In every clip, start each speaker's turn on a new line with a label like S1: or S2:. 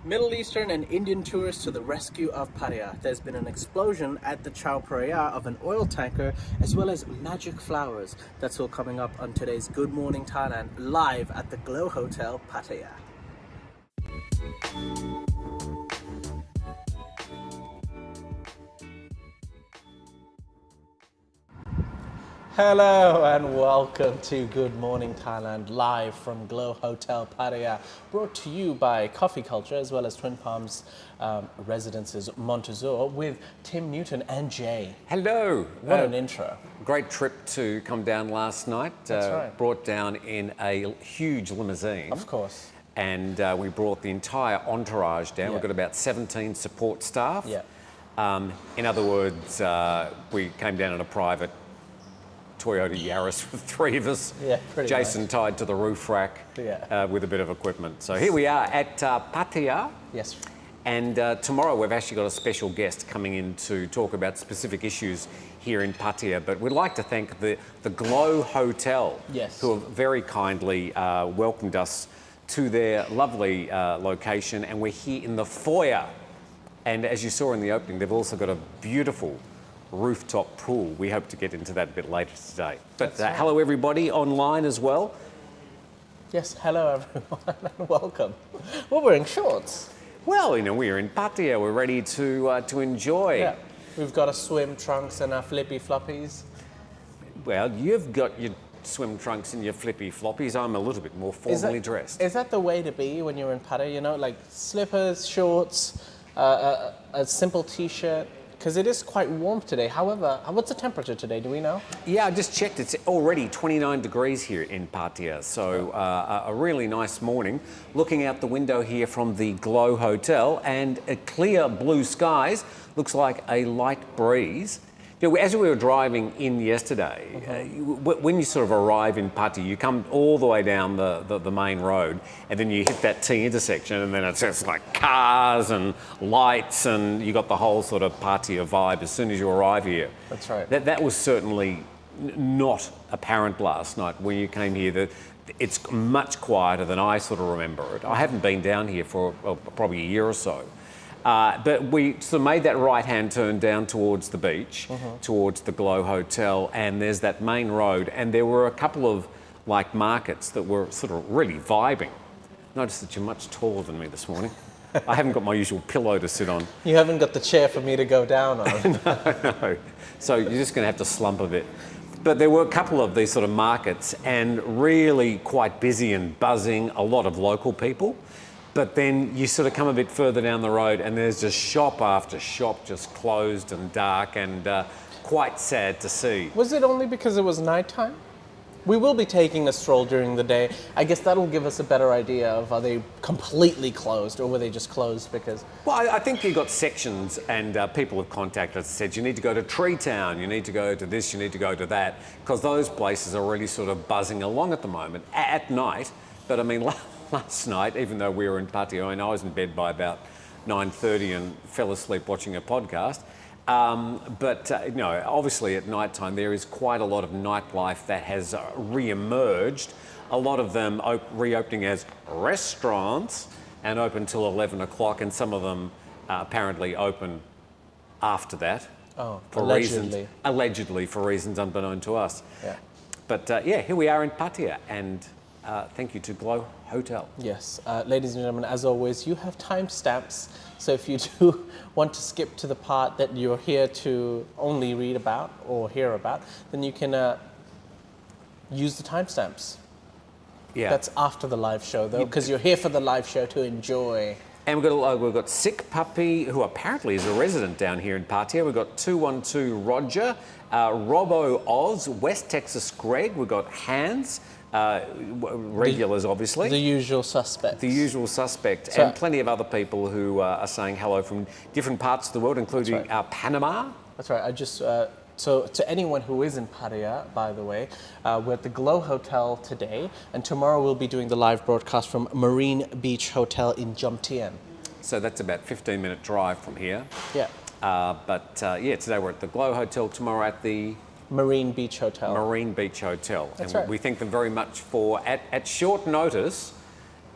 S1: Middle Eastern and Indian tourists to the rescue of Pattaya. There's been an explosion at the Chao Phraya of an oil tanker, as well as magic flowers. That's all coming up on today's Good Morning Thailand, live at the Glow Hotel, Pattaya. Hello and welcome to Good Morning Thailand, live from Glow Hotel Pattaya, brought to you by Coffee Culture as well as Twin Palms Residences Montezor with Tim Newton and Jay.
S2: Hello.
S1: What an intro.
S2: Great trip to come down last night.
S1: That's right.
S2: Brought down in a huge limousine.
S1: Of course.
S2: And we brought the entire entourage down.
S1: Yeah.
S2: We've got about 17 support staff.
S1: Yeah.
S2: In other words, we came down in a private Toyota Yaris with three of us.
S1: Yeah, pretty
S2: Jason
S1: nice.
S2: tied to the roof rack with a bit of equipment. So here we are at Pattaya.
S1: Yes.
S2: And tomorrow we've actually got a special guest coming in to talk about specific issues here in Pattaya. But we'd like to thank the Glow Hotel,
S1: Yes,
S2: who have very kindly welcomed us to their lovely location. And we're here in the foyer. And as you saw in the opening, they've also got a beautiful rooftop pool. We hope to get into that a bit later today. But
S1: Right.
S2: hello everybody online as well.
S1: Yes, hello everyone and welcome. We're wearing shorts.
S2: Well, you know, we're in Pattaya. We're ready to enjoy.
S1: Yeah. We've got our swim trunks and our flippy floppies.
S2: Well, you've got your swim trunks and your flippy floppies. I'm a little bit more formally dressed.
S1: Is that the way to be when you're in Pattaya? You know, like slippers, shorts, a simple t-shirt? Because it is quite warm today. However, what's the temperature today? Do we know?
S2: Yeah, I just checked. It's already 29 degrees here in Pattaya. So a really nice morning. Looking out the window here from the Glow Hotel and clear blue skies. Looks like a light breeze. You know, as we were driving in yesterday, when you sort of arrive in Pattaya, you come all the way down the main road and then you hit that T intersection and then it's just like cars and lights and you got the whole sort of Pattaya vibe as soon as you arrive here.
S1: That's right.
S2: That was certainly not apparent last night when you came here. That it's much quieter than I sort of remember it. I haven't been down here for probably a year or so. But we sort of made that right-hand turn down towards the beach, towards the Glow Hotel, and there's that main road, and there were a couple of like markets that were sort of really vibing. Notice that you're much taller than me this morning. I haven't got my usual pillow to sit on.
S1: You haven't got the chair for me to go down on.
S2: No. So you're just going to have to slump a bit. But there were a couple of these sort of markets and really quite busy and buzzing, a lot of local people. But then you sort of come a bit further down the road and there's just shop after shop just closed and dark and quite sad to see.
S1: Was it only because it was nighttime? We will be taking a stroll during the day. I guess that'll give us a better idea of are they completely closed or were they just closed because...
S2: Well, I think you got sections and people have contacted us and said you need to go to Tree Town, you need to go to this, you need to go to that, because those places are really sort of buzzing along at the moment at night. But I mean, last night, even though we were in Pattaya, and I was in bed by about 9:30 and fell asleep watching a podcast. You know, obviously at night time there is quite a lot of nightlife that has re-emerged. A lot of them reopening as restaurants and open till 11 o'clock, and some of them apparently open after that.
S1: Oh,
S2: for allegedly for reasons unbeknown to us.
S1: Yeah.
S2: But yeah, here we are in Pattaya, and thank you to Glow Hotel.
S1: Yes, ladies and gentlemen, as always, you have timestamps. So if you do want to skip to the part that you're here to only read about or hear about, then you can use the timestamps.
S2: Yeah.
S1: That's after the live show, though, because you're here for the live show to enjoy.
S2: And we've got Sick Puppy, who apparently is a resident down here in Pattaya. We've got 212 Roger, Robbo Oz, West Texas Greg. We've got Hans, regulars obviously.
S1: The usual suspects.
S2: The usual suspect,
S1: So,
S2: and plenty of other people who are saying hello from different parts of the world, including Panama.
S1: That's right. I just so to anyone who is in Pattaya, by the way, we're at the Glow Hotel today, and tomorrow we'll be doing the live broadcast from Marine Beach Hotel in Jomtien.
S2: So that's about a 15-minute drive from here.
S1: Yeah.
S2: Yeah, today we're at the Glow Hotel, tomorrow at the
S1: Marine Beach Hotel.
S2: Marine Beach Hotel.
S1: That's
S2: and
S1: right.
S2: we thank them very much for, at short notice,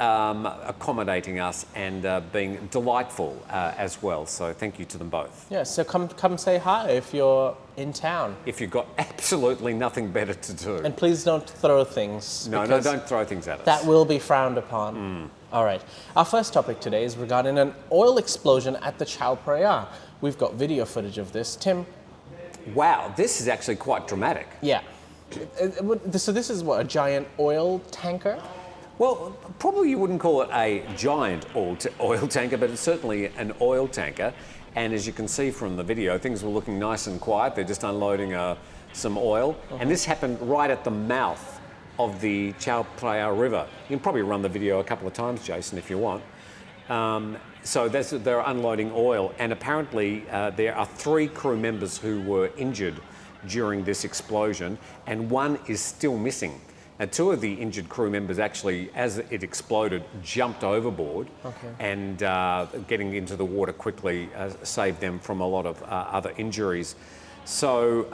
S2: accommodating us and being delightful as well. So thank you to them both.
S1: Yeah, so come say hi if you're in town.
S2: If you've got absolutely nothing better to do.
S1: And please don't throw things.
S2: No, don't throw things at us.
S1: That will be frowned upon. All right. Our first topic today is regarding an oil explosion at the Chao Phraya. We've got video footage of this. Tim?
S2: Wow, this is actually quite dramatic.
S1: Yeah. So this is what, a giant oil tanker?
S2: Well, probably you wouldn't call it a giant oil tanker, but it's certainly an oil tanker. And as you can see from the video, things were looking nice and quiet. They're just unloading some oil. And this happened right at the mouth of the Chao Phraya River. You can probably run the video a couple of times, Jason, if you want. So they're unloading oil, and apparently there are 3 crew members who were injured during this explosion, and 1 is still missing. Now, 2 of the injured crew members actually, as it exploded, jumped overboard and getting into the water quickly saved them from a lot of other injuries. So,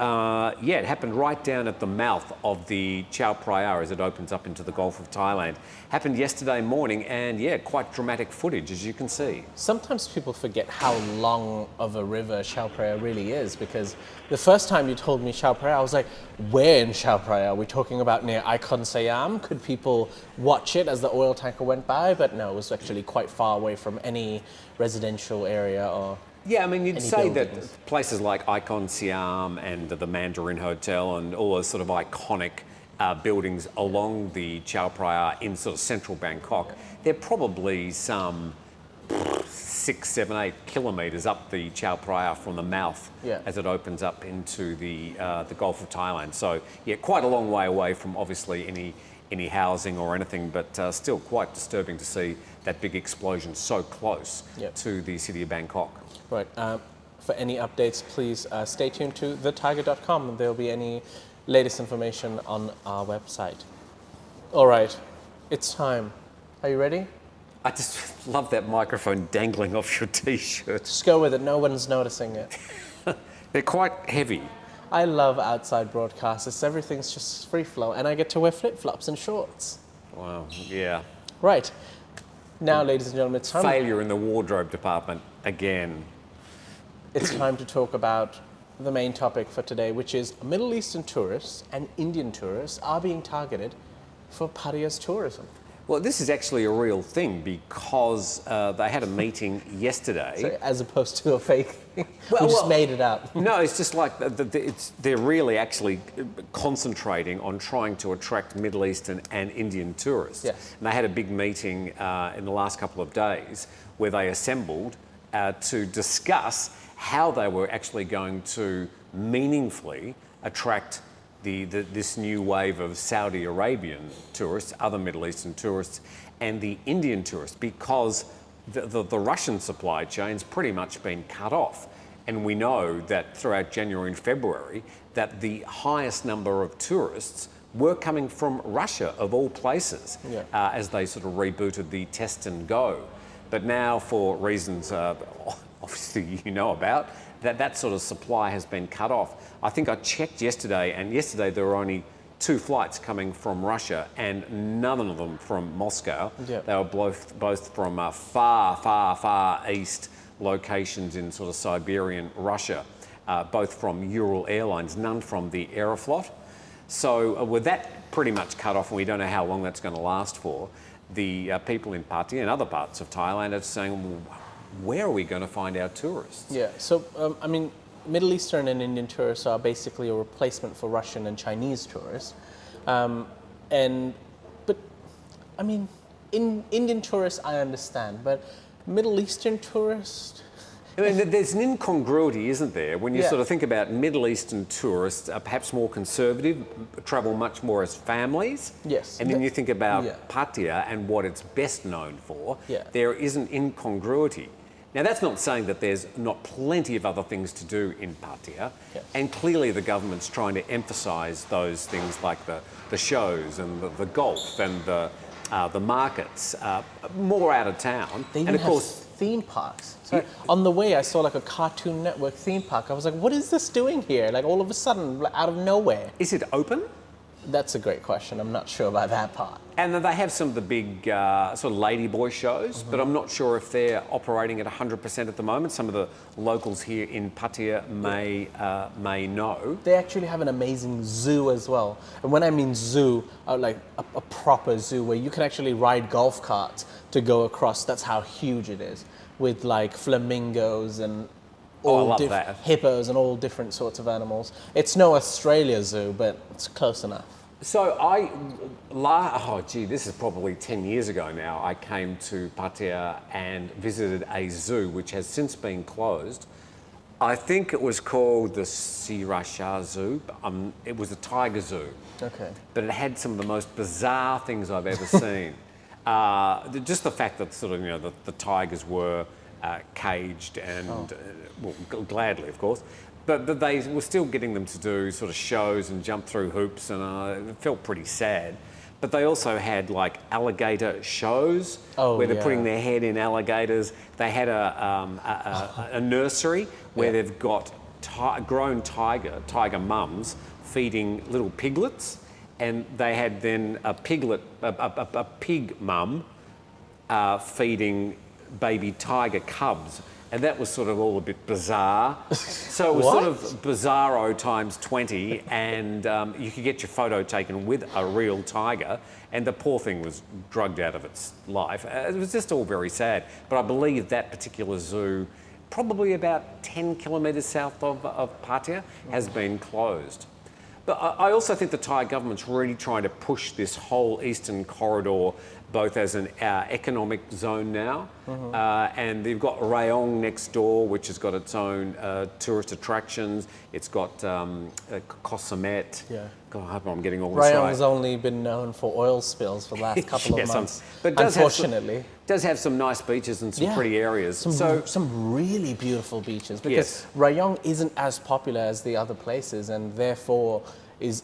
S2: yeah, it happened right down at the mouth of the Chao Phraya as it opens up into the Gulf of Thailand. Happened yesterday morning, and yeah, quite dramatic footage, as you can see.
S1: Sometimes people forget how long of a river Chao Phraya really is, because the first time you told me Chao Phraya, I was like, where in Chao Phraya? Are we talking about near Icon Siam? Could people watch it as the oil tanker went by? But no, it was actually quite far away from any residential area or...
S2: Yeah, I mean, you'd say
S1: buildings.
S2: that places like Icon Siam and the Mandarin Hotel and all those sort of iconic buildings along the Chao Phraya in sort of central Bangkok, they're probably some 6, 7, 8 kilometres up the Chao Phraya from the mouth as it opens up into the Gulf of Thailand. So, yeah, quite a long way away from obviously any housing or anything, but still quite disturbing to see that big explosion so close to the city of Bangkok.
S1: Right. For any updates, please stay tuned to thetiger.com. There will be any latest information on our website. All right. It's time. Are you ready?
S2: I just love that microphone dangling off your T-shirt.
S1: Just go with it. No one's noticing it.
S2: They're quite heavy.
S1: I love outside broadcasts. Everything's just free flow, and I get to wear flip-flops and shorts.
S2: Wow, yeah.
S1: Right. Now, ladies and gentlemen, it's time...
S2: Failure in the wardrobe department again.
S1: It's time to talk about the main topic for today, which is Middle Eastern tourists and Indian tourists are being targeted for Pattaya's tourism.
S2: Well, this is actually a real thing because they had a meeting yesterday.
S1: So, as opposed to a fake thing. We just made it up.
S2: No, it's just like they're really actually concentrating on trying to attract Middle Eastern and Indian tourists.
S1: Yes.
S2: And they had a big meeting in the last couple of days where they assembled to discuss how they were actually going to meaningfully attract this new wave of Saudi Arabian tourists, other Middle Eastern tourists, and the Indian tourists, because the Russian supply chain's pretty much been cut off. And we know that throughout January and February, that the highest number of tourists were coming from Russia, of all places, as they sort of rebooted the test and go. But now, for reasons obviously you know about, that sort of supply has been cut off. I think I checked yesterday, and yesterday there were only 2 flights coming from Russia and none of them from Moscow. They were both from far east locations in sort of Siberian Russia, both from Ural Airlines, none from the Aeroflot. So with that pretty much cut off, and we don't know how long that's going to last for, the people in Pattaya and other parts of Thailand are saying, well, where are we going to find our tourists? Yeah,
S1: so, I mean, Middle Eastern and Indian tourists are basically a replacement for Russian and Chinese tourists. But, I mean, Indian tourists I understand, but Middle Eastern tourists...
S2: I mean, there's an incongruity, isn't there, when you sort of think about Middle Eastern tourists, perhaps more conservative, travel much more as families.
S1: Yes.
S2: And then you think about Pattaya and what it's best known for. There is an incongruity. Now, that's not saying that there's not plenty of other things to do in Pattaya. And clearly the government's trying to emphasise those things like the shows and the golf and the markets more out of town.
S1: They even have theme parks. So on the way, I saw like a Cartoon Network theme park. I was like, what is this doing here? Like all of a sudden, out of nowhere.
S2: Is it open?
S1: That's a great question. I'm not sure about that part.
S2: And then they have some of the big sort of ladyboy shows, but I'm not sure if they're operating at 100% at the moment. Some of the locals here in Pattaya may know.
S1: They actually have an amazing zoo as well. And when I mean zoo, like a proper zoo where you can actually ride golf carts to go across. That's how huge it is, with like flamingos and hippos and all different sorts of animals. It's no Australia zoo, but it's close enough.
S2: So this is probably 10 years ago now, I came to Pattaya and visited a zoo which has since been closed. I think it was called the Sirasha Zoo. It was a tiger zoo. Okay. But it had some of the most bizarre things I've ever seen. Just the fact that sort of, the tigers were caged and, gladly, of course. But they were still getting them to do sort of shows and jump through hoops, and it felt pretty sad. But they also had like alligator shows where they're putting their head in alligators. They had a nursery where they've got grown tiger mums feeding little piglets, and they had then a pig mum feeding baby tiger cubs. And that was sort of all a bit bizarre. So it was sort of bizarro times 20, and you could get your photo taken with a real tiger, and the poor thing was drugged out of its life. It was just all very sad. But I believe that particular zoo, probably about 10 kilometres south of Pattaya, has been closed. But I also think the Thai government's really trying to push this whole eastern corridor both as an economic zone now, and they've got Rayong next door, which has got its own tourist attractions. It's got Koh Samet. Yeah. God, I hope I'm getting all this right.
S1: Rayong has only been known for oil spills for the last couple of months, but unfortunately.
S2: Does have some nice beaches and some pretty areas.
S1: Some really beautiful beaches, because Rayong isn't as popular as the other places, and therefore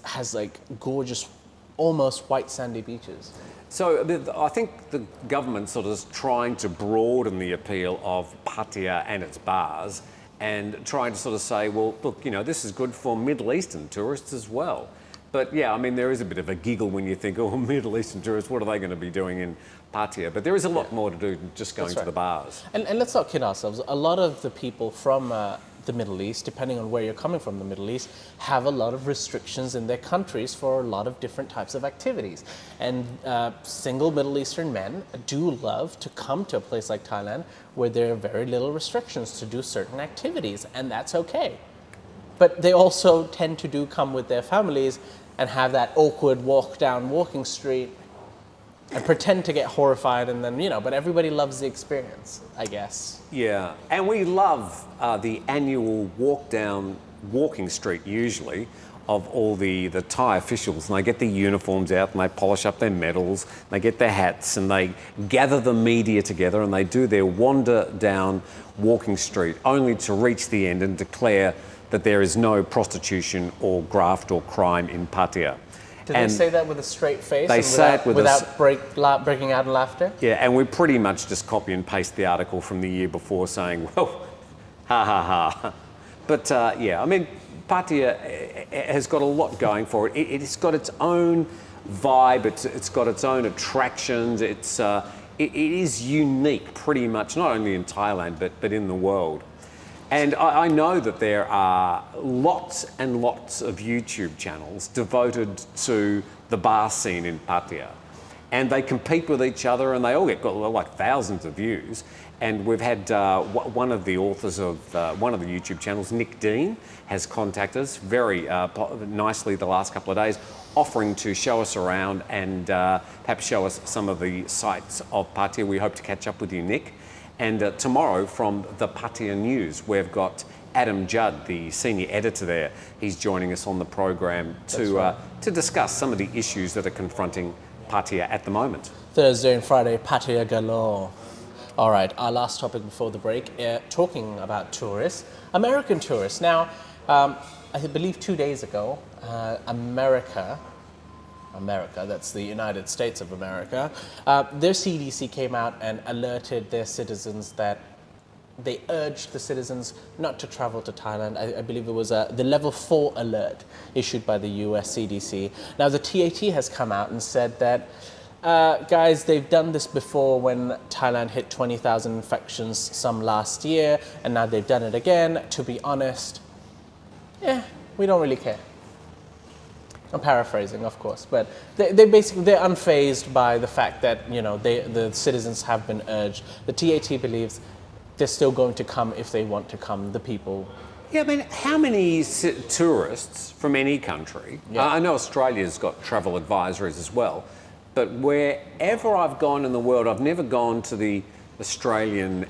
S1: has like gorgeous, almost white sandy beaches.
S2: So I think the government sort of is trying to broaden the appeal of Pattaya and its bars, and trying to sort of say, well, look, this is good for Middle Eastern tourists as well. But yeah, I mean, there is a bit of a giggle when you think, oh, Middle Eastern tourists, what are they going to be doing in Pattaya? But there is a lot more to do than just going to the bars.
S1: And let's not kid ourselves. A lot of the people from the Middle East, depending on where you're coming from the Middle East, have a lot of restrictions in their countries for a lot of different types of activities. And single Middle Eastern men do love to come to a place like Thailand where there are very little restrictions to do certain activities, and that's okay. But they also tend to come with their families and have that awkward walk down walking street and pretend to get horrified, and then, but everybody loves the experience, I guess.
S2: Yeah, and we love the annual walk down walking street, usually, of all the Thai officials, and they get their uniforms out and they polish up their medals, they get their hats, and they gather the media together and they do their wander down walking street, only to reach the end and declare that there is no prostitution or graft or crime in Pattaya.
S1: Do they say that with a straight face?
S2: They say it
S1: without breaking out in laughter?
S2: Yeah, and we pretty much just copy and paste the article from the year before saying, well, ha ha ha. But yeah, I mean, Pattaya has got a lot going for it. It's got its own vibe, it's got its own attractions, it is unique pretty much, not only in Thailand, but in the world. And I know that there are lots and lots of YouTube channels devoted to the bar scene in Pattaya. And they compete with each other, and they all got like thousands of views. And we've had one of the authors of one of the YouTube channels, Nick Dean, has contacted us very nicely the last couple of days, offering to show us around and perhaps show us some of the sights of Pattaya. We hope to catch up with you, Nick. And tomorrow from the Pattaya News, we've got Adam Judd, the senior editor there. He's joining us on the program to discuss some of the issues that are confronting Pattaya at the moment.
S1: Thursday and Friday, Pattaya galore. All right, our last topic before the break, talking about tourists, American tourists. Now, I believe 2 days ago, America, that's the United States of America, their CDC came out and alerted their citizens that they urged the citizens not to travel to Thailand. I believe it was the level 4 alert issued by the US CDC. Now the TAT has come out and said that, guys, they've done this before when Thailand hit 20,000 infections some last year, and now they've done it again. To be honest, we don't really care. I'm paraphrasing, of course, but they're unfazed by the fact that, the citizens have been urged. The TAT believes they're still going to come if they want to come, the people.
S2: Yeah, I mean, how many tourists from any country, I know Australia's got travel advisories as well, but wherever I've gone in the world, I've never gone to the Australian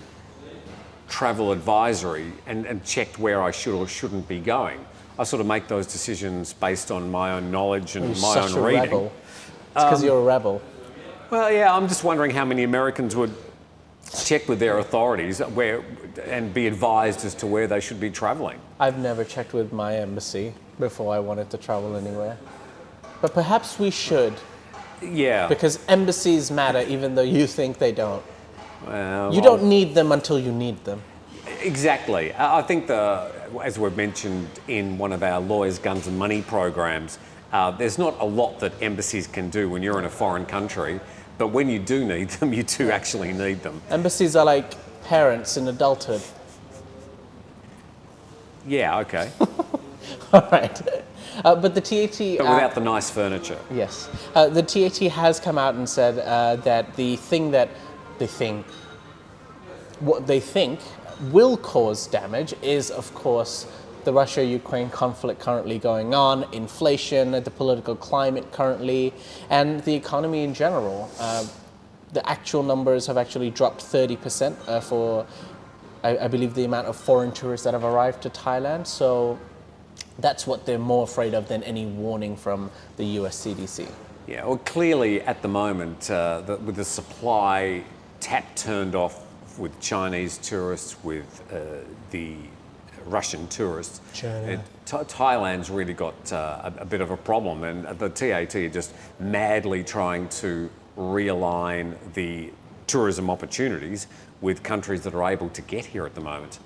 S2: travel advisory and checked where I should or shouldn't be going. I sort of make those decisions based on my own knowledge and my own reading.
S1: Rebel. It's because you're a rebel.
S2: Well, yeah, I'm just wondering how many Americans would check with their authorities and be advised as to where they should be travelling.
S1: I've never checked with my embassy before I wanted to travel anywhere. But perhaps we should.
S2: Yeah.
S1: Because embassies matter even though you think they don't.
S2: Well,
S1: you don't need them until you need them.
S2: Exactly. I think, as we've mentioned in one of our Lawyers, Guns and Money programs, there's not a lot that embassies can do when you're in a foreign country, but when you do need them, you do actually need them.
S1: Embassies are like parents in adulthood.
S2: Yeah, okay.
S1: All right. But the TAT...
S2: But without the nice furniture.
S1: Yes. The TAT has come out and said that what they think will cause damage is, of course, the Russia-Ukraine conflict currently going on, inflation, the political climate currently, and the economy in general. The actual numbers have actually dropped 30% for, I believe, the amount of foreign tourists that have arrived to Thailand. So that's what they're more afraid of than any warning from the US CDC.
S2: Yeah, well, clearly at the moment, with the supply tap turned off with Chinese tourists, with the Russian tourists, Thailand's really got a bit of a problem, and the TAT are just madly trying to realign the tourism opportunities with countries that are able to get here at the moment.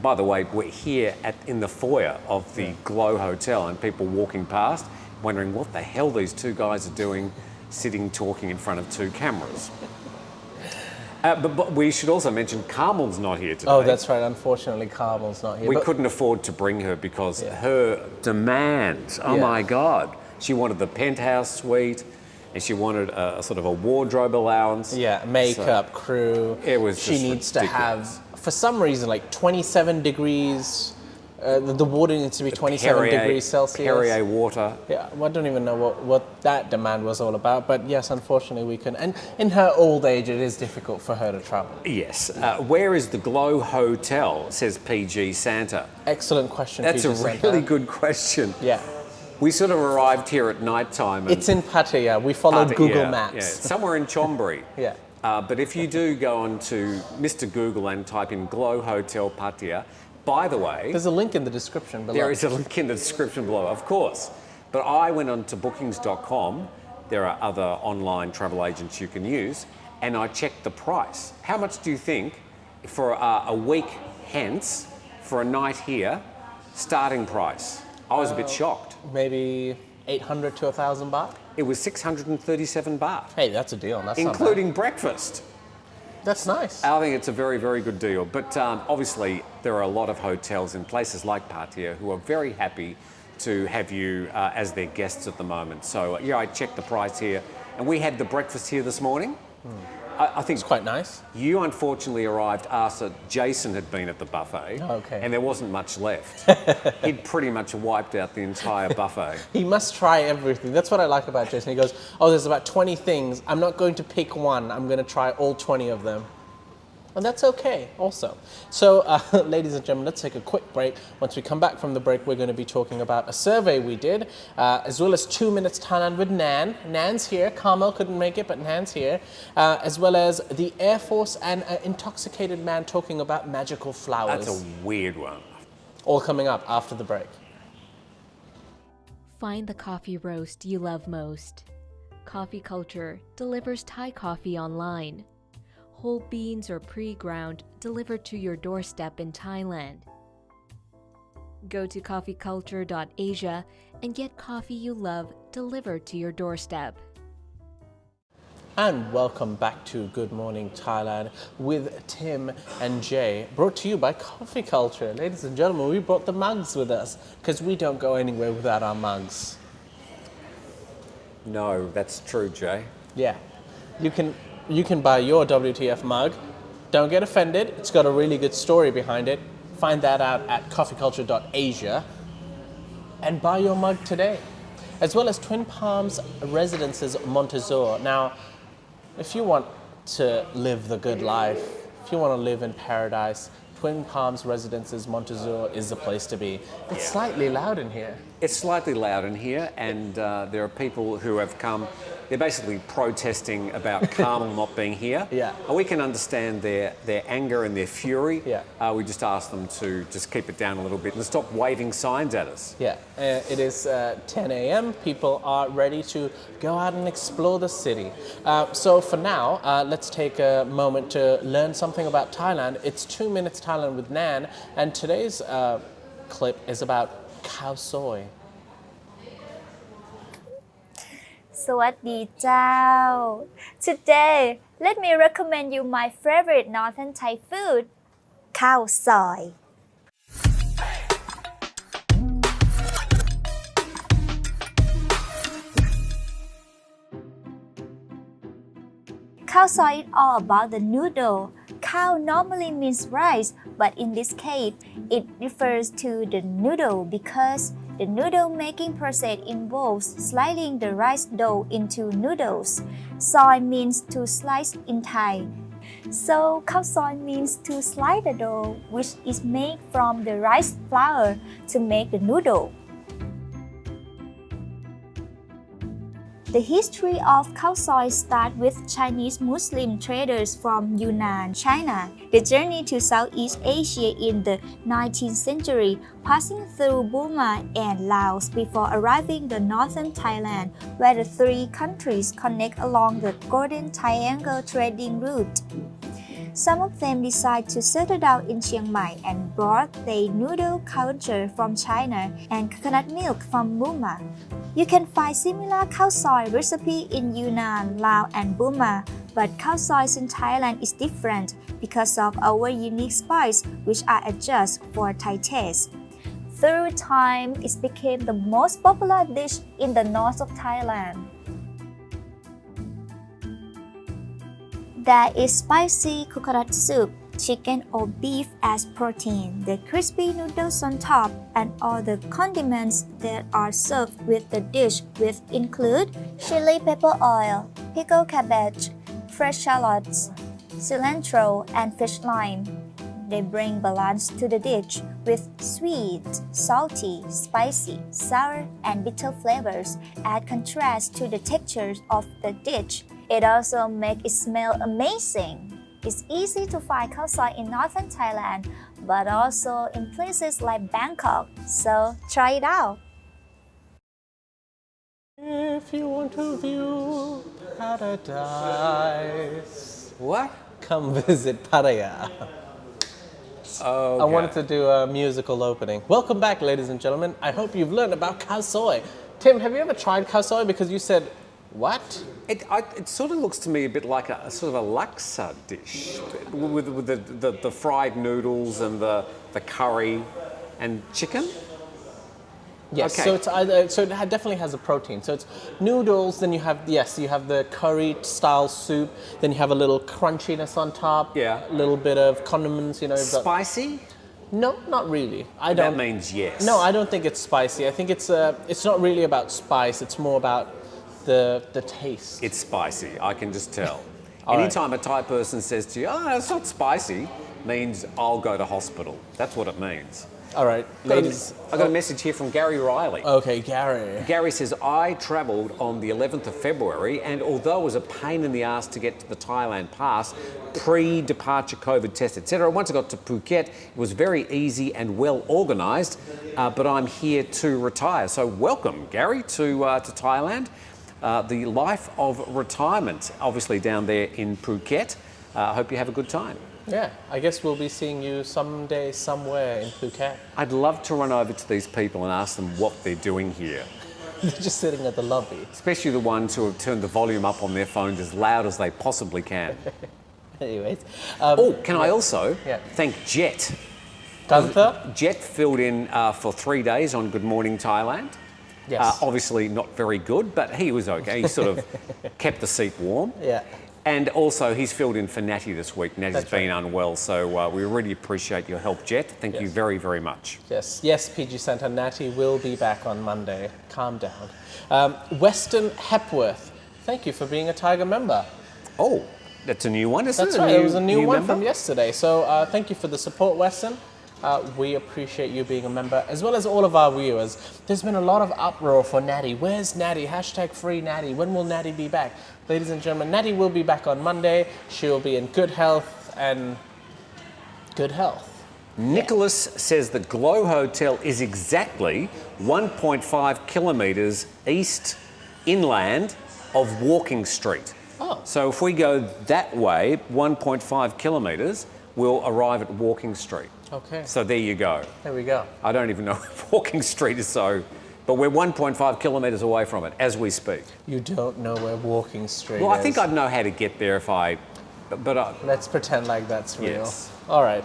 S2: By the way, we're here in the foyer of the Glow Hotel, and people walking past wondering what the hell these two guys are doing sitting talking in front of two cameras. But we should also mention Carmel's not here today.
S1: Oh, that's right. Unfortunately, Carmel's not here.
S2: We couldn't afford to bring her because her demands, my God. She wanted the penthouse suite and she wanted a sort of a wardrobe allowance.
S1: Yeah, makeup, crew.
S2: It was
S1: She needs to have, for some reason, like 27 degrees. The water needs to be 27 degrees Celsius.
S2: Perrier water.
S1: Yeah, well, I don't even know what that demand was all about. But yes, unfortunately, we can. And in her old age, it is difficult for her to travel.
S2: Yes. Where is the Glow Hotel, says PG Santa.
S1: Excellent question,
S2: That's
S1: PG
S2: a
S1: Santa.
S2: really good question.
S1: Yeah.
S2: We sort of arrived here at night time.
S1: It's in Pattaya. We followed Google Maps.
S2: Yeah, somewhere in Chonburi.
S1: Yeah.
S2: But if you do go on to Mr. Google and type in Glow Hotel Pattaya, by the way...
S1: There's a link in the description below.
S2: There is a link in the description below, of course. But I went on to bookings.com. There are other online travel agents you can use. And I checked the price. How much do you think for a week hence, for a night here, starting price? I was a bit shocked.
S1: Maybe 800 to 1,000 baht?
S2: It was 637 baht.
S1: Hey, that's a deal. That's
S2: including
S1: not bad.
S2: Breakfast.
S1: That's nice.
S2: I think it's a very, very good deal. But obviously, there are a lot of hotels in places like Pattaya who are very happy to have you as their guests at the moment. So, yeah, I checked the price here. And we had the breakfast here this morning. I think
S1: it's quite nice.
S2: You unfortunately arrived after Jason had been at the buffet.
S1: Okay.
S2: And there wasn't much left. He'd pretty much wiped out the entire buffet.
S1: He must try everything. That's what I like about Jason. He goes, oh, there's about 20 things. I'm not going to pick one. I'm going to try all 20 of them. And that's okay also. So, ladies and gentlemen, let's take a quick break. Once we come back from the break, we're going to be talking about a survey we did, as well as 2 Minutes Thailand with Nan. Nan's here. Carmel couldn't make it, but Nan's here. As well as the Air Force and an intoxicated man talking about magical flowers.
S2: That's a weird one.
S1: All coming up after the break.
S3: Find the coffee roast you love most. Coffee Culture delivers Thai coffee online. whole beans or pre-ground delivered to your doorstep in Thailand. Go to coffeeculture.asia and get coffee you love delivered to your doorstep.
S1: And welcome back to Good Morning Thailand with Tim and Jay, brought to you by Coffee Culture. Ladies and gentlemen, we brought the mugs with us because we don't go anywhere without our mugs.
S2: No, that's true, Jay.
S1: Yeah, you can buy your WTF mug. Don't get offended. It's got a really good story behind it. Find that out at coffeeculture.asia and buy your mug today. As well as Twin Palms Residences Montezor. Now, if you want to live the good life, if you want to live in paradise, Twin Palms Residences Montezor is the place to be. It's slightly loud in here.
S2: It's slightly loud in here, and there are people who have come. They're basically protesting about Carmel not being here.
S1: Yeah.
S2: We can understand their anger and their fury.
S1: Yeah.
S2: We just ask them to just keep it down a little bit and stop waving signs at us.
S1: Yeah, it is 10 a.m. People are ready to go out and explore the city. So for now, let's take a moment to learn something about Thailand. It's 2 Minutes Thailand with Nan, and today's clip is about cow soy.
S4: สวัสดีเจ้า Today let me recommend you my favorite northern Thai food ข้าวซอย ข้าวซอยis all about the noodle. Cow normally means rice, but in this case, it refers to the noodle because the noodle making process involves sliding the rice dough into noodles. Soy means to slice in Thai. So, khao soy means to slide the dough, which is made from the rice flour to make the noodle. The history of khao soy starts with Chinese Muslim traders from Yunnan, China. They journeyed to Southeast Asia in the 19th century, passing through Burma and Laos before arriving in northern Thailand, where the three countries connect along the Golden Triangle trading route. Some of them decided to settle down in Chiang Mai and brought their noodle culture from China and coconut milk from Burma. You can find similar khao soy recipe in Yunnan, Laos and Burma, but khao soy in Thailand is different because of our unique spice which are adjusted for Thai taste. Through time, it became the most popular dish in the north of Thailand. There is spicy coconut soup, chicken or beef as protein, the crispy noodles on top, and all the condiments that are served with the dish with include chili pepper oil, pickled cabbage, fresh shallots, cilantro, and fish lime. They bring balance to the dish with sweet, salty, spicy, sour, and bitter flavors, add contrast to the textures of the dish. It also makes it smell amazing. It's easy to find khao soy in northern Thailand, but also in places like Bangkok, so try it out.
S1: If you want to view paradise,
S2: What?
S1: come visit Pattaya.
S2: Oh,
S1: I wanted to do a musical opening. Welcome back, ladies and gentlemen. I hope you've learned about khao soy. Tim, have you ever tried khao soy? Because you said, what?
S2: It sort of looks to me a bit like a sort of a laksa dish with the fried noodles and the curry and chicken.
S1: Yes,
S2: Okay.
S1: so it's either, so it definitely has a protein. So it's noodles, then you have the curry style soup, then you have a little crunchiness on top.
S2: Yeah.
S1: A little bit of condiments, you know. you've got-
S2: Spicy?
S1: No, not really. I don't.
S2: That means yes.
S1: No, I don't think it's spicy. I think it's not really about spice. It's more about the taste.
S2: It's spicy, I can just tell.
S1: All right.
S2: Anytime a Thai person says to you, oh, it's not spicy, means I'll go to hospital. That's what it means.
S1: All right, ladies.
S2: I got a message here from Gary Riley.
S1: Okay, Gary.
S2: Gary says, I travelled on the 11th of February, and although it was a pain in the ass to get to the Thailand pass, pre-departure COVID test, etc., once I got to Phuket, it was very easy and well organised, but I'm here to retire. So welcome, Gary, to Thailand. The life of retirement, obviously down there in Phuket. I hope you have a good time.
S1: Yeah, I guess we'll be seeing you someday, somewhere in Phuket.
S2: I'd love to run over to these people and ask them what they're doing here.
S1: They're just sitting at the lobby.
S2: Especially the ones who have turned the volume up on their phones as loud as they possibly can.
S1: Anyways.
S2: Can I also thank Jet?
S1: Gunther?
S2: Jet filled in for 3 days on Good Morning Thailand.
S1: Yes.
S2: Obviously not very good, but he was okay. He sort of kept the seat warm.
S1: Yeah.
S2: And also, he's filled in for Natty this week. Natty's been unwell, so we really appreciate your help, Jet. Thank you very, very much.
S1: Yes, PG Centre. Natty will be back on Monday. Calm down. Weston Hepworth, thank you for being a Thaiger member.
S2: Oh, that's a new one, isn't it?
S1: That's right, it was a new one
S2: member?
S1: from yesterday. So thank you for the support, Weston. We appreciate you being a member, as well as all of our viewers. There's been a lot of uproar for Natty. Where's Natty? Hashtag free Natty. When will Natty be back? Ladies and gentlemen, Natty will be back on Monday. She will be in good health and good health.
S2: Nicholas says the Glow Hotel is exactly 1.5 kilometres east inland of Walking Street.
S1: Oh.
S2: So if we go that way, 1.5 kilometres, we'll arrive at Walking Street.
S1: Okay.
S2: So there you go.
S1: There we go.
S2: I don't even know if Walking Street is so, but we're 1.5 kilometres away from it as we speak.
S1: You don't know where Walking Street is.
S2: Well, I think I'd know how to get there if I, but
S1: Let's pretend like that's real.
S2: Yes.
S1: All right.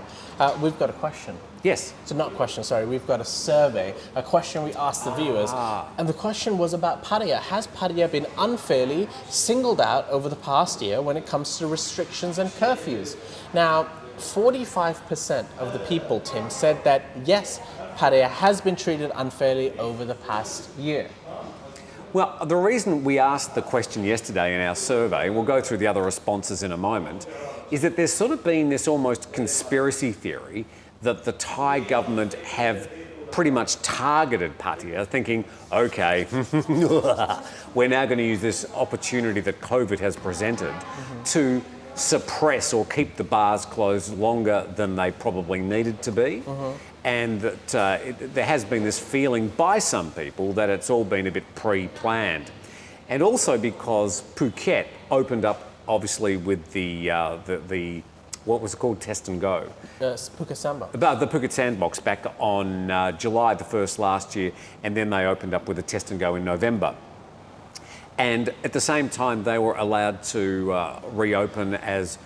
S1: We've got a question.
S2: yes.
S1: So not a question, sorry. We've got a survey, a question we asked the viewers. And the question was about Pattaya. Has Pattaya been unfairly singled out over the past year when it comes to restrictions and curfews? Now, 45% of the people, Tim, said that yes, Pattaya has been treated unfairly over the past year.
S2: Well, the reason we asked the question yesterday in our survey, and we'll go through the other responses in a moment, is that there's sort of been this almost conspiracy theory that the Thai government have pretty much targeted Pattaya, thinking, okay, we're now going to use this opportunity that COVID has presented to suppress or keep the bars closed longer than they probably needed to be. And that there has been this feeling by some people that it's all been a bit pre-planned. And also because Phuket opened up, obviously, with the what was it called, Test and Go?
S1: Phuket Sandbox.
S2: About the Phuket Sandbox back on July the 1st last year, and then they opened up with a Test and Go in November. And at the same time, they were allowed to reopen as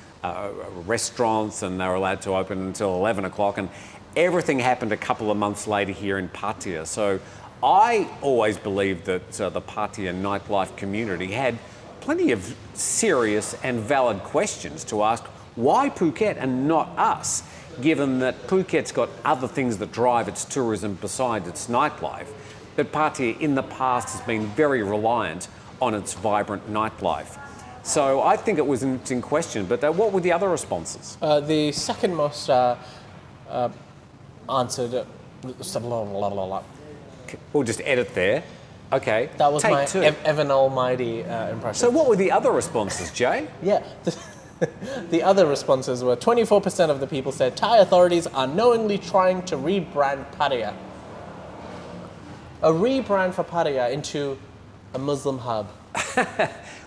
S2: restaurants, and they were allowed to open until 11 o'clock. And everything happened a couple of months later here in Pattaya. So I always believed that the Pattaya nightlife community had plenty of serious and valid questions to ask. Why Phuket and not us, given that Phuket's got other things that drive its tourism besides its nightlife? But Pattaya in the past has been very reliant on its vibrant nightlife. So I think it was an interesting question, but what were the other responses?
S1: The second most answered,
S2: We'll just edit there. Okay.
S1: that was
S2: Take
S1: my
S2: two.
S1: Evan Almighty impression.
S2: So what were the other responses, Jay?
S1: Yeah. The other responses were 24% of the people said Thai authorities are knowingly trying to rebrand Pattaya. A rebrand for Pattaya into a Muslim hub.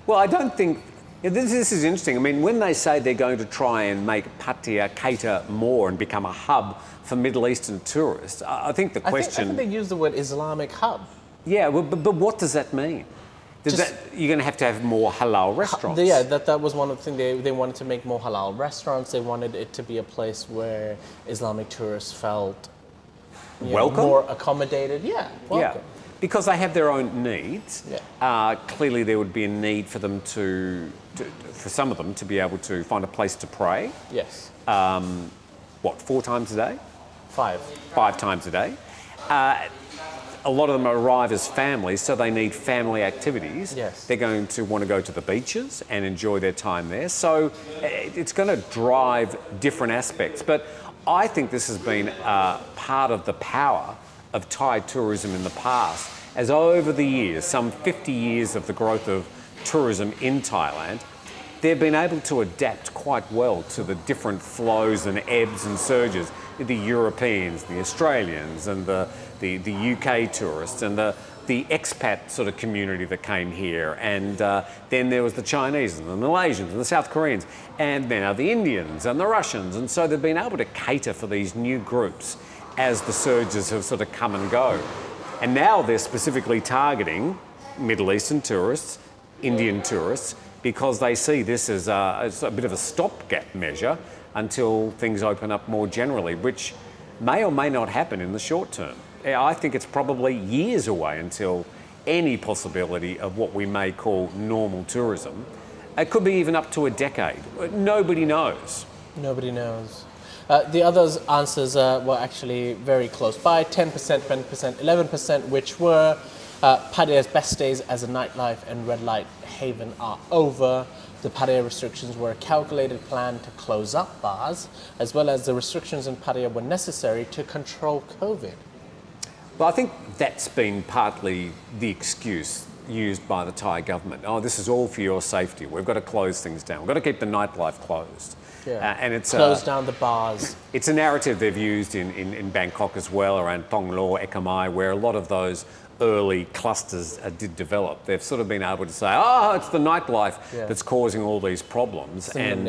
S2: Well, I don't think... This is interesting. I mean, when they say they're going to try and make Pattaya cater more and become a hub for Middle Eastern tourists, I think the question...
S1: I think they use the word Islamic hub.
S2: Yeah, but what does that mean? You're going to have more halal restaurants.
S1: Yeah, that was one of the things. They wanted to make more halal restaurants. They wanted it to be a place where Islamic tourists felt
S2: welcome,
S1: more accommodated. Yeah, welcome.
S2: Yeah, because they have their own needs.
S1: Yeah.
S2: Clearly, there would be a need for them for some of them to be able to find a place to pray.
S1: Yes.
S2: 4 times a day?
S1: 5.
S2: 5 times a day. A lot of them arrive as families, so they need family activities.
S1: Yes.
S2: They're going to want to go to the beaches and enjoy their time there. So it's going to drive different aspects. But I think this has been part of the power of Thai tourism in the past, as over the years, some 50 years of the growth of tourism in Thailand, they've been able to adapt quite well to the different flows and ebbs and surges. The Europeans, the Australians, and the UK tourists, and the the expat sort of community that came here, and then there was the Chinese and the Malaysians and the South Koreans, and now the Indians and the Russians, and so they've been able to cater for these new groups as the surges have sort of come and go. And now they're specifically targeting Middle Eastern tourists, Indian tourists, because they see this as a bit of a stopgap measure until things open up more generally, which may or may not happen in the short term. I think it's probably years away until any possibility of what we may call normal tourism. It could be even up to a decade. Nobody knows.
S1: Nobody knows. The others' answers were actually very close by, 10%, 20%, 11%, which were Pattaya's best days as a nightlife and red light haven are over. The Pattaya restrictions were a calculated plan to close up bars, as well as the restrictions in Pattaya were necessary to control COVID.
S2: Well, I think that's been partly the excuse used by the Thai government. Oh, this is all for your safety. We've got to close things down. We've got to keep the nightlife closed.
S1: Yeah.
S2: And it's
S1: close down the bars.
S2: It's a narrative they've used in Bangkok as well, around Thong Lo, Ekamai, where a lot of those early clusters did develop. They've sort of been able to say, oh, it's the nightlife that's causing all these problems. And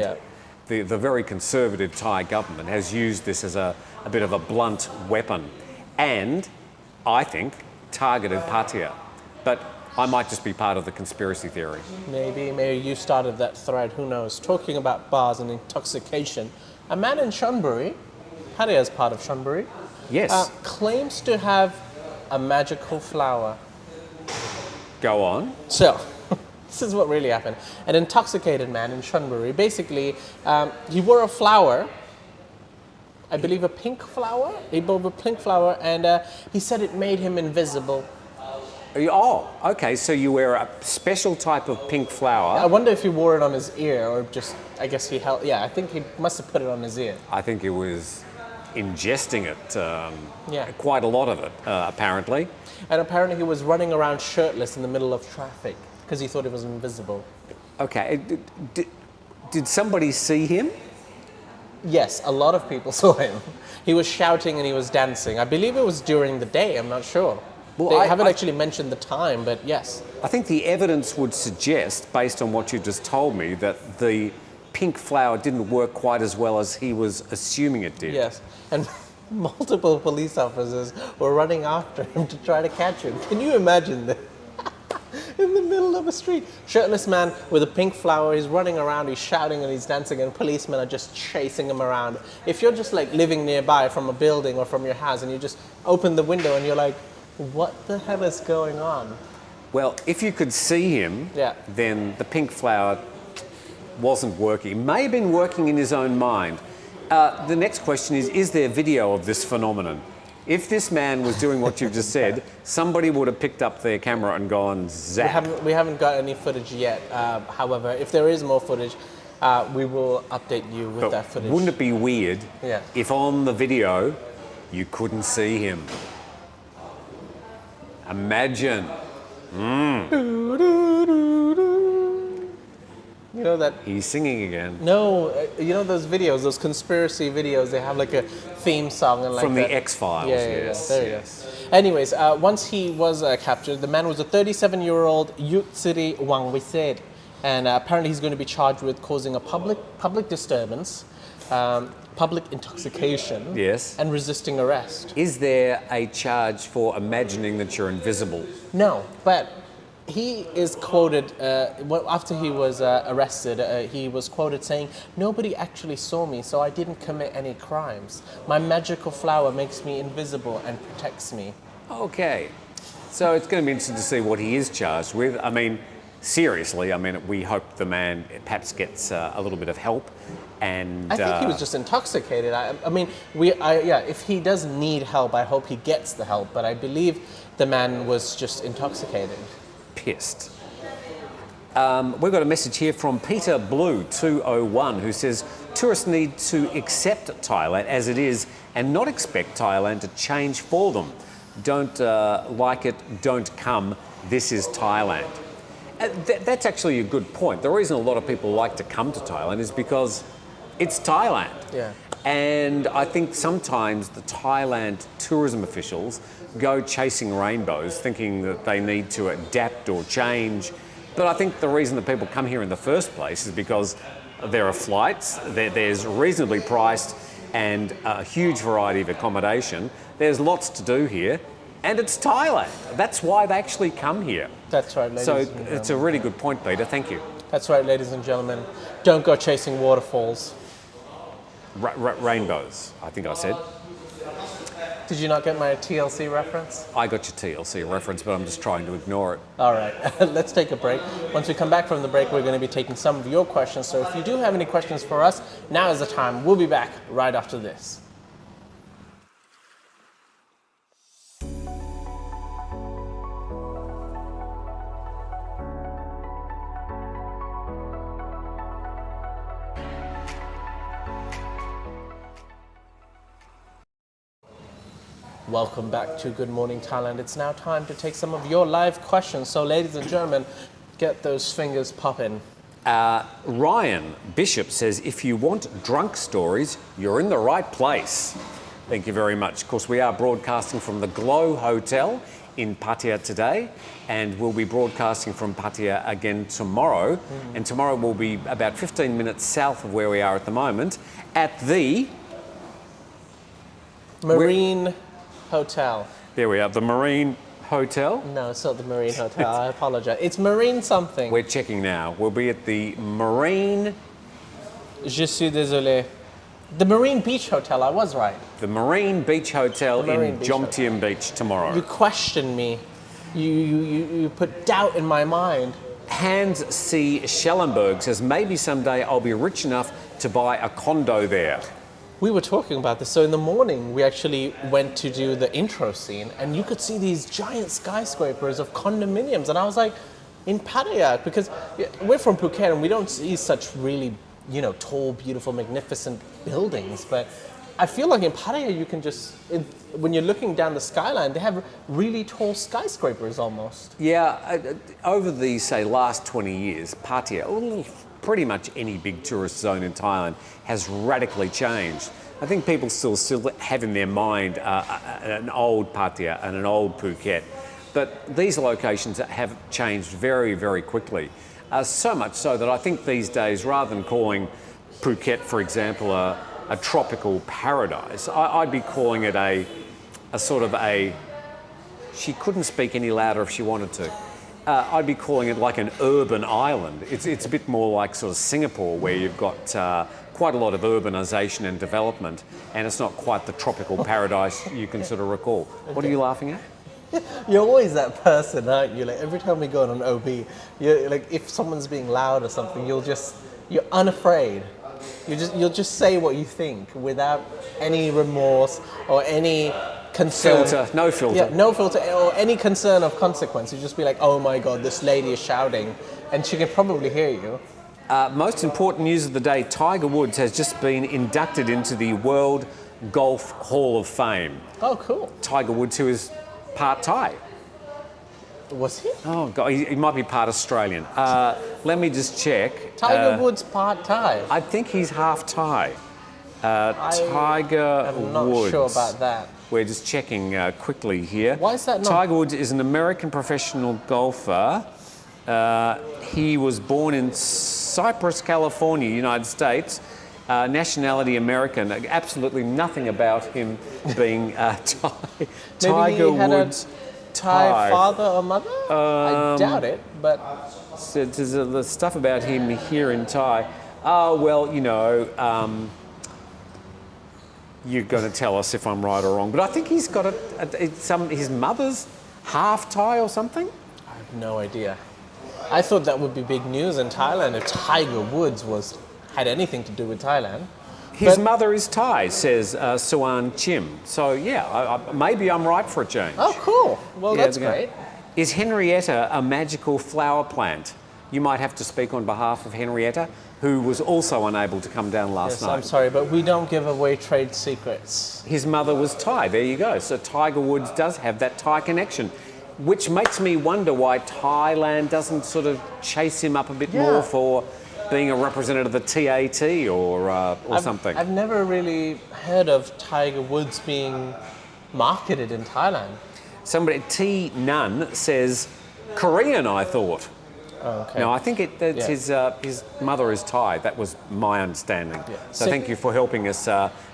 S2: the very conservative Thai government has used this as a bit of a blunt weapon. And I think targeted Pattaya. But I might just be part of the conspiracy theory.
S1: Maybe you started that thread, who knows. Talking about bars and intoxication, a man in Chonburi, Pattaya is part of Chonburi,
S2: yes,
S1: claims to have a magical flower.
S2: Go on.
S1: So, this is what really happened. An intoxicated man in Chonburi, basically, he wore a flower, I believe a pink flower. He wore a pink flower, and he said it made him invisible.
S2: Oh, okay, so you wear a special type of pink flower.
S1: I wonder if he wore it on his ear, or just, I guess he held, I think he must have put it on his ear.
S2: I think he was ingesting it, quite a lot of it, apparently.
S1: And apparently he was running around shirtless in the middle of traffic, because he thought it was invisible.
S2: Okay, did somebody see him?
S1: Yes, a lot of people saw him. He was shouting and he was dancing. I believe it was during the day, I'm not sure. Well, they haven't actually mentioned the time, but yes.
S2: I think the evidence would suggest, based on what you just told me, that the pink flower didn't work quite as well as he was assuming it did.
S1: Yes, and multiple police officers were running after him to try to catch him. Can you imagine this? In the middle of a street. Shirtless man with a pink flower, he's running around, he's shouting and he's dancing, and policemen are just chasing him around. If you're just like living nearby from a building or from your house and you just open the window and you're like, what the hell is going on?
S2: Well, if you could see him, then the pink flower wasn't working. It may have been working in his own mind. The next question is there video of this phenomenon? If this man was doing what you've just said, somebody would have picked up their camera and gone zap.
S1: We haven't got any footage yet. However, if there is more footage, we will update you with that footage.
S2: Wouldn't it be weird if on the video you couldn't see him? Imagine.
S1: You know that...
S2: He's singing again.
S1: No, you know those videos, those conspiracy videos, they have like a theme song and like
S2: from the X-Files, yes.
S1: There you go. Anyways, once he was captured, the man was a 37-year-old Yutsiri Wangwiset, and apparently he's going to be charged with causing a public disturbance, public intoxication,
S2: and
S1: resisting arrest.
S2: Is there a charge for imagining that you're invisible?
S1: No, but he is quoted, after he was arrested, he was quoted saying, "Nobody actually saw me, so I didn't commit any crimes. My magical flower makes me invisible and protects me."
S2: Okay, so it's going to be interesting to see what he is charged with. I mean, seriously, we hope the man perhaps gets a little bit of help. And
S1: I think he was just intoxicated. If he does need help, I hope he gets the help. But I believe the man was just intoxicated.
S2: Pissed. We've got a message here from Peter Blue 201 who says tourists need to accept Thailand as it is and not expect Thailand to change for them. Don't like it, don't come. This is Thailand. That's actually a good point. The reason a lot of people like to come to Thailand is because it's Thailand.
S1: Yeah.
S2: And I think sometimes the Thailand tourism officials go chasing rainbows, thinking that they need to adapt or change. But I think the reason that people come here in the first place is because there are flights, there's reasonably priced and a huge variety of accommodation. There's lots to do here, and it's Thailand. That's why they actually come here.
S1: That's right, ladies
S2: So
S1: and gentlemen.
S2: it's a really good point, Peter. Thank you.
S1: That's right, ladies and gentlemen. Don't go chasing waterfalls.
S2: Rainbows, I think I said.
S1: Did you not get my TLC reference?
S2: I got your TLC reference, but I'm just trying to ignore it.
S1: All right, let's take a break. Once we come back from the break, we're going to be taking some of your questions. So if you do have any questions for us, now is the time. We'll be back right after this. Welcome back to Good Morning Thailand. It's now time to take some of your live questions. So ladies and gentlemen, get those fingers popping.
S2: Ryan Bishop says, if you want drunk stories, you're in the right place. Thank you very much. Of course, we are broadcasting from the Glow Hotel in Pattaya today, and we'll be broadcasting from Pattaya again tomorrow. And tomorrow will be about 15 minutes south of where we are at the moment at the
S1: Marine Hotel.
S2: There we are, the Marine Hotel.
S1: No, it's not the Marine Hotel. I apologize. It's Marine something.
S2: We're checking now. We'll be at the Marine...
S1: Je suis désolé. The Marine Beach Hotel, I was right.
S2: The Marine Beach Hotel
S1: Marine
S2: in
S1: Beach
S2: Jomtien Beach tomorrow.
S1: You questioned me. You put doubt in my mind.
S2: Hans C. Schellenberg says, maybe someday I'll be rich enough to buy a condo there.
S1: We were talking about this. So in the morning, we actually went to do the intro scene, and you could see these giant skyscrapers of condominiums. And I was like, in Pattaya, because we're from Phuket and we don't see such really, tall, beautiful, magnificent buildings. But I feel like in Pattaya, you can just, when you're looking down the skyline, they have really tall skyscrapers almost.
S2: Yeah, over the, say, last 20 years, Pattaya, pretty much any big tourist zone in Thailand has radically changed. I think people still have in their mind an old Pattaya and an old Phuket, but these locations have changed very, very quickly. So much so that I think these days, rather than calling Phuket, for example, a tropical paradise, I'd be calling it a sort of a... She couldn't speak any louder if she wanted to. I'd be calling it like an urban island. It's a bit more like sort of Singapore, where you've got quite a lot of urbanisation and development, and it's not quite the tropical paradise you can sort of recall. What are you laughing at?
S1: You're always that person, aren't you? Like every time we go on an OB, you're like, if someone's being loud or something, you're unafraid. You'll just say what you think without any remorse or any concern.
S2: No filter.
S1: Yeah, no filter or any concern of consequence. You just be like, oh my God, this lady is shouting, and she can probably hear you.
S2: Most important news of the day, Tiger Woods has just been inducted into the World Golf Hall of Fame.
S1: Oh, cool.
S2: Tiger Woods, who is part Thai.
S1: Was he?
S2: Oh, God, he might be part Australian. Let me just check.
S1: Tiger Woods part Thai.
S2: I think he's half Thai. Tiger
S1: I'm not
S2: Woods.
S1: sure about that.
S2: We're just checking quickly here.
S1: Why is that not?
S2: Tiger Woods is an American professional golfer. He was born in Cypress, California, United States. Nationality American. Absolutely nothing about him being Thai. Tiger Woods.
S1: Thai father or mother? I doubt it, but...
S2: So there's the stuff about him here in Thai. Oh, well, you're going to tell us if I'm right or wrong, but I think he's got his mother's half Thai or something?
S1: I have no idea. I thought that would be big news in Thailand if Tiger Woods had anything to do with Thailand.
S2: His mother is Thai, says Suan Chim. So, yeah, maybe I'm right for a change.
S1: Oh, cool. Well, yeah, that's great.
S2: Is Henrietta a magical flower plant? You might have to speak on behalf of Henrietta, who was also unable to come down last night.
S1: I'm sorry, but we don't give away trade secrets.
S2: His mother was Thai. There you go. So Tiger Woods does have that Thai connection, which makes me wonder why Thailand doesn't sort of chase him up a bit more for being a representative of the TAT or something.
S1: I've never really heard of Tiger Woods being marketed in Thailand.
S2: Somebody, T Nun, says Korean, I thought.
S1: Oh, okay.
S2: No, I think it's his mother is Thai. That was my understanding.
S1: Yeah.
S2: So thank you for helping us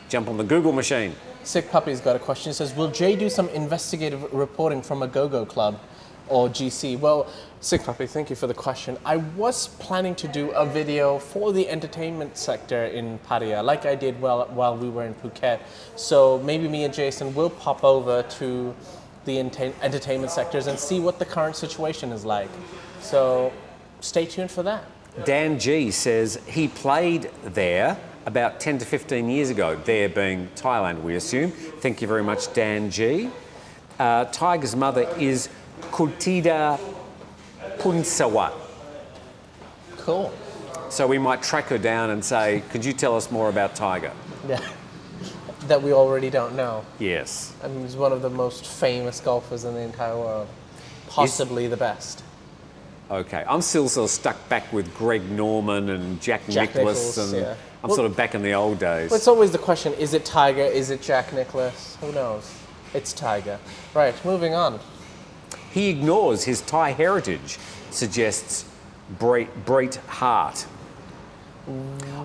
S2: jump on the Google machine.
S1: Sick Puppy's got a question. It says, will Jay do some investigative reporting from a go-go club or GC? Well, Sick Puppy, thank you for the question. I was planning to do a video for the entertainment sector in Pattaya, like I did while we were in Phuket. So maybe me and Jason will pop over to the entertainment sectors and see what the current situation is like. So stay tuned for that.
S2: Dan G says he played there about 10 to 15 years ago, there being Thailand, we assume. Thank you very much, Dan G. Tiger's mother is Kutida Punsawat.
S1: Cool.
S2: So we might track her down and say, could you tell us more about Tiger?
S1: Yeah. That we already don't know.
S2: Yes.
S1: I mean, he's one of the most famous golfers in the entire world. Possibly the best.
S2: Okay. I'm still sort of stuck back with Greg Norman and Jack Nicklaus. And
S1: yeah.
S2: I'm sort of back in the old days.
S1: Well, it's always the question, is it Tiger? Is it Jack Nicklaus? Who knows? It's Tiger. Right, moving on.
S2: He ignores his Thai heritage, suggests Breat Hart.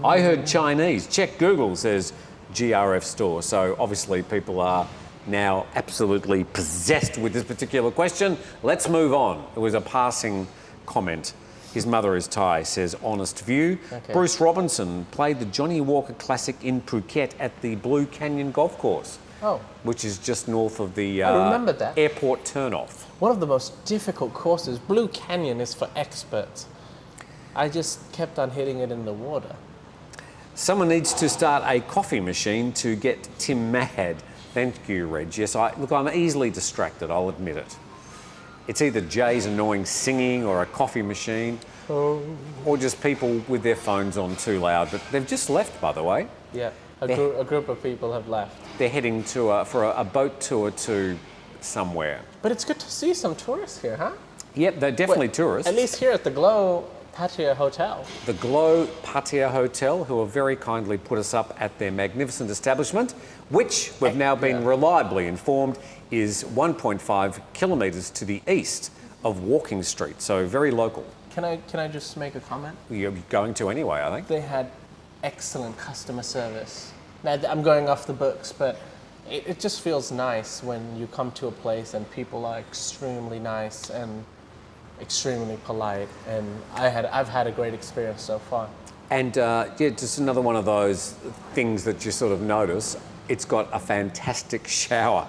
S2: I heard Chinese. Check Google, says GRF store. So obviously people are now absolutely possessed with this particular question. Let's move on. It was a passing comment. His mother is Thai, says Honest View.
S1: Okay.
S2: Bruce Robinson played the Johnny Walker Classic in Phuket at the Blue Canyon Golf Course.
S1: Oh.
S2: Which is just north of the
S1: I remembered that.
S2: airport turnoff.
S1: One of the most difficult courses. Blue Canyon is for experts. I just kept on hitting it in the water.
S2: Someone needs to start a coffee machine to get Tim mad. Thank you, Reg. Yes, look, I'm easily distracted, I'll admit it. It's either Jay's annoying singing or a coffee machine, or just people with their phones on too loud. But they've just left, by the way.
S1: Yeah, a group of people have left.
S2: They're heading to for a boat tour to somewhere.
S1: But it's good to see some tourists here, huh?
S2: Yep, they're definitely tourists.
S1: At least here at the Glow Pattaya Hotel.
S2: The Glow Pattaya Hotel, who have very kindly put us up at their magnificent establishment, which we've now been reliably informed is 1.5 kilometres to the east of Walking Street, so very local.
S1: Can I just make a comment?
S2: You're going to anyway, I think.
S1: They had excellent customer service. Now, I'm going off the books, but it just feels nice when you come to a place and people are extremely nice and extremely polite, and I've had a great experience so far.
S2: And just another one of those things that you sort of notice, it's got a fantastic shower.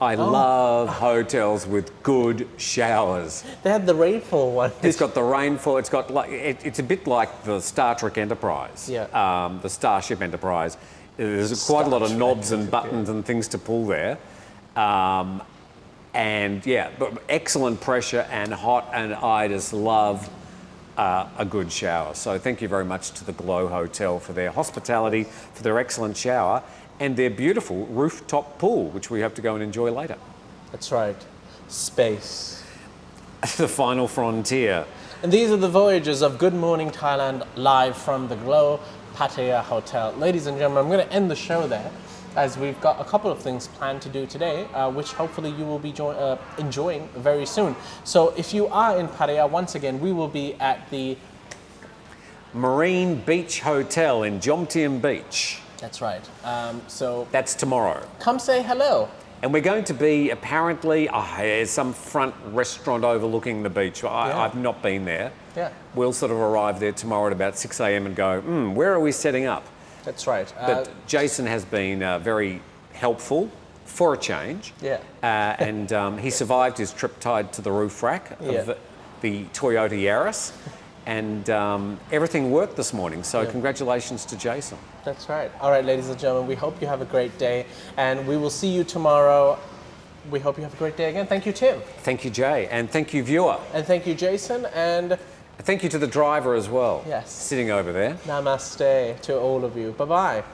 S2: I love hotels with good showers.
S1: They had the rainfall one.
S2: It's got the rainfall. It's got like it's a bit like the Star Trek Enterprise.
S1: Yeah.
S2: The Starship Enterprise. There's quite a lot of knobs and buttons and things to pull there. And yeah, but excellent pressure and hot, and I just love a good shower. So thank you very much to the Glow Hotel for their hospitality, for their excellent shower, and their beautiful rooftop pool, which we hope to go and enjoy later.
S1: That's right. Space.
S2: The final frontier.
S1: And these are the voyages of Good Morning Thailand, live from the Glow Pattaya Hotel. Ladies and gentlemen, I'm going to end the show there, as we've got a couple of things planned to do today, which hopefully you will be enjoying very soon. So if you are in Pattaya, once again, we will be at the
S2: Marine Beach Hotel in Jomtien Beach.
S1: That's right. So
S2: that's tomorrow.
S1: Come say hello.
S2: And we're going to be apparently, there's some front restaurant overlooking the beach. I've not been there.
S1: Yeah.
S2: We'll sort of arrive there tomorrow at about 6 a.m. and go, where are we setting up?
S1: That's right.
S2: But Jason has been very helpful for a change.
S1: Yeah.
S2: And he survived his trip tied to the roof rack of the Toyota Yaris. And everything worked this morning. So congratulations to Jason.
S1: That's right. All right, ladies and gentlemen, we hope you have a great day. And we will see you tomorrow. We hope you have a great day again. Thank you, Tim.
S2: Thank you, Jay. And thank you, viewer.
S1: And thank you, Jason. And
S2: thank you to the driver as well.
S1: Yes.
S2: Sitting over there.
S1: Namaste to all of you. Bye-bye.